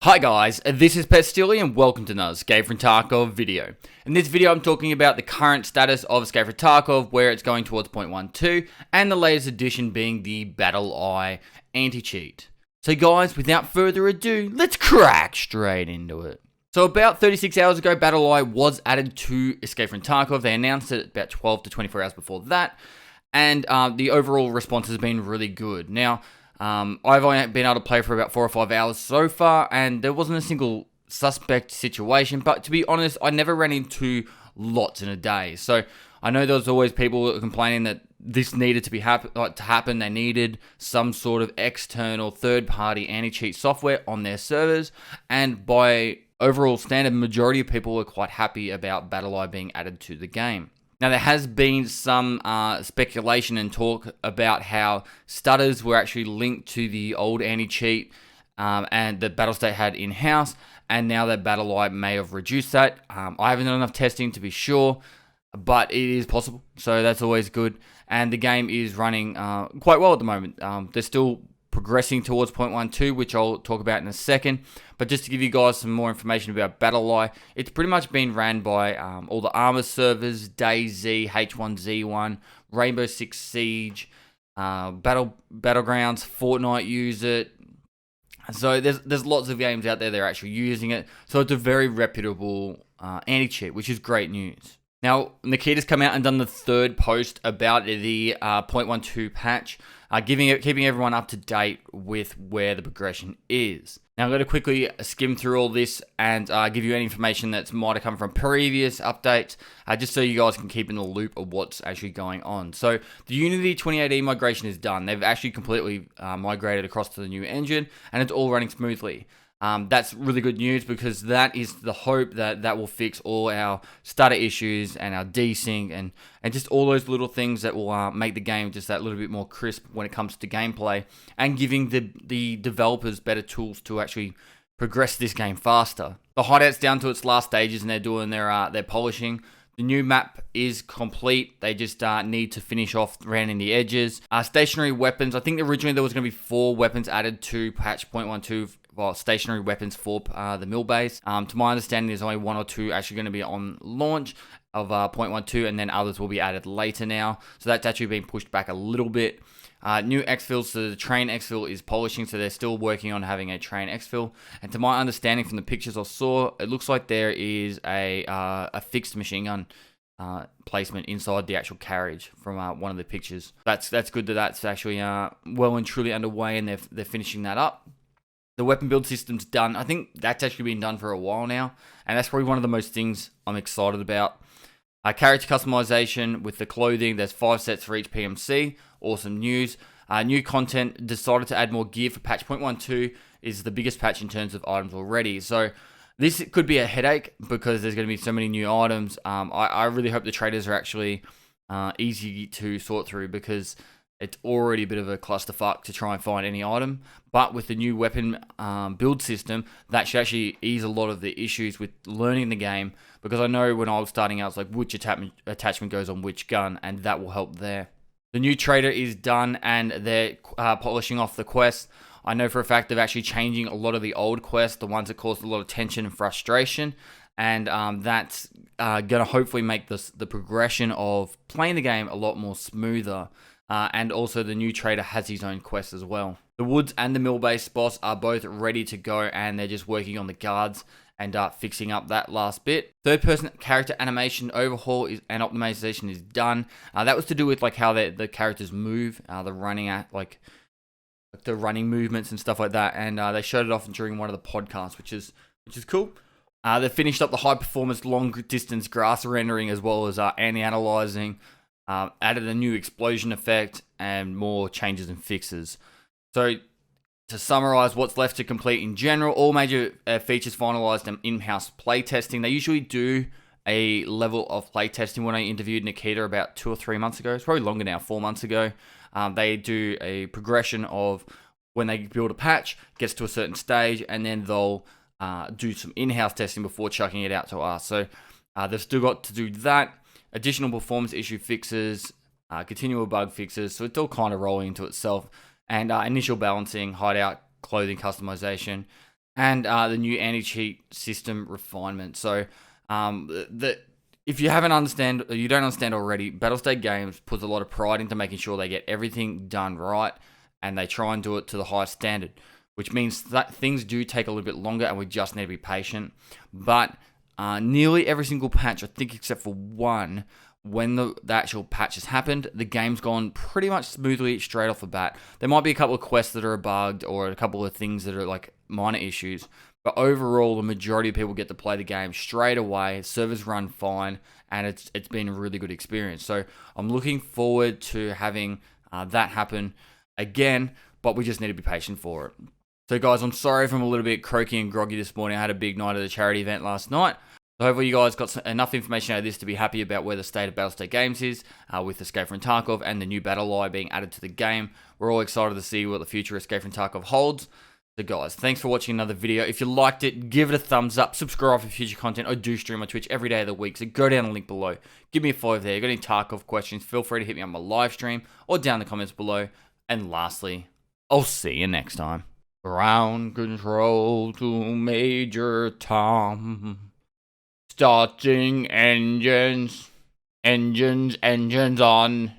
Hi guys, this is Pestily and welcome to another Escape from Tarkov video. In this video I'm talking about the current status of Escape from Tarkov, where it's going towards 0.12, and the latest addition being the BattlEye anti-cheat. So guys, without further ado, let's crack straight into it. So about 36 hours ago, BattlEye was added to Escape from Tarkov. They announced it about 12 to 24 hours before that, and the overall response has been really good. Now, I've only been able to play for about 4 or 5 hours so far, and there wasn't a single suspect situation, but to be honest, I never ran into lots in a day. So I know there was always people complaining that this needed to happen. They needed some sort of external third-party anti-cheat software on their servers, and by overall standard, majority of people were quite happy about BattlEye being added to the game. Now, there has been some speculation and talk about how stutters were actually linked to the old anti-cheat and that Battlestate had in-house, and now that BattlEye may have reduced that. I haven't done enough testing to be sure, but it is possible, so that's always good. And the game is running quite well at the moment. They're still progressing towards 0.12, which I'll talk about in a second. But just to give you guys some more information about BattlEye, it's pretty much been ran by all the Armor servers, DayZ, H1Z1, Rainbow Six Siege, Battlegrounds, Fortnite use it. So there's lots of games out there that are actually using it. So it's a very reputable anti-cheat, which is great news. Now, Nikita's come out and done the third post about the 0.12 patch, keeping everyone up to date with where the progression is. Now, I'm going to quickly skim through all this and give you any information that might have come from previous updates, just so you guys can keep in the loop of what's actually going on. So, the Unity 2018 migration is done. They've actually completely migrated across to the new engine, and it's all running smoothly. That's really good news, because that is the hope that will fix all our stutter issues and our desync and just all those little things that will make the game just that little bit more crisp when it comes to gameplay, and giving the developers better tools to actually progress this game faster. The hideout's down to its last stages, and they're doing their polishing. The new map is complete. They just need to finish off rounding the edges. Stationary weapons. I think originally there was going to be 4 weapons added to patch 0.12. Well, stationary weapons for the mill base. To my understanding, there's only 1 or 2 actually going to be on launch of 0.12, and then others will be added later now. So that's actually been pushed back a little bit. New exfils, so the train exfil is polishing, so they're still working on having a train exfil. And to my understanding from the pictures I saw, it looks like there is a fixed machine gun placement inside the actual carriage from one of the pictures. That's good that that's actually well and truly underway, and they're finishing that up. The weapon build system's done. I think that's actually been done for a while now, and that's probably one of the most things I'm excited about. Character customization with the clothing. There's 5 sets for each PMC. Awesome news. New content. Decided to add more gear for patch 0.12. Is the biggest patch in terms of items already. So this could be a headache, because there's going to be so many new items. I really hope the traders are actually easy to sort through, because it's already a bit of a clusterfuck to try and find any item. But with the new weapon build system, that should actually ease a lot of the issues with learning the game. Because I know when I was starting out, it's like which attachment goes on which gun, and that will help there. The new trader is done, and they're polishing off the quests. I know for a fact they're actually changing a lot of the old quests, the ones that caused a lot of tension and frustration. And that's going to hopefully make the progression of playing the game a lot more smoother. And also the new trader has his own quest as well. The woods and the mill base boss are both ready to go, and they're just working on the guards and fixing up that last bit. Third person character animation overhaul and optimization is done. That was to do with like how the characters move, the running movements and stuff like that. And they showed it off during one of the podcasts, which is cool. They finished up the high performance long distance grass rendering, as well as anti-analyzing. Added a new explosion effect and more changes and fixes. So to summarize what's left to complete in general, all major features finalized and in-house playtesting. They usually do a level of playtesting. When I interviewed Nikita about 2 or 3 months ago, it's probably longer now, 4 months ago, they do a progression of when they build a patch, gets to a certain stage, and then they'll do some in-house testing before chucking it out to us. So they've still got to do that. Additional performance issue fixes, continual bug fixes, so it's all kind of rolling into itself. And initial balancing, hideout, clothing customization. and the new anti-cheat system refinement. So if you don't understand already, Battlestate Games puts a lot of pride into making sure they get everything done right, and they try and do it to the highest standard, which means that things do take a little bit longer, and we just need to be patient. But nearly every single patch, I think except for one, when the actual patch has happened, the game's gone pretty much smoothly straight off the bat. There might be a couple of quests that are bugged or a couple of things that are like minor issues, but overall, the majority of people get to play the game straight away. Servers run fine, and it's been a really good experience. So I'm looking forward to having that happen again, but we just need to be patient for it. So guys, I'm sorry if I'm a little bit croaky and groggy this morning. I had a big night at the charity event last night. So hopefully you guys got enough information out of this to be happy about where the state of Battlestate Games is with Escape from Tarkov and the new BattlEye being added to the game. We're all excited to see what the future of Escape from Tarkov holds. So guys, thanks for watching another video. If you liked it, give it a thumbs up. Subscribe for future content. I do stream on Twitch every day of the week, so go down the link below. Give me a follow there. If you got any Tarkov questions, feel free to hit me on my live stream or down in the comments below. And lastly, I'll see you next time. Ground control to Major Tom. Starting engines. Engines on.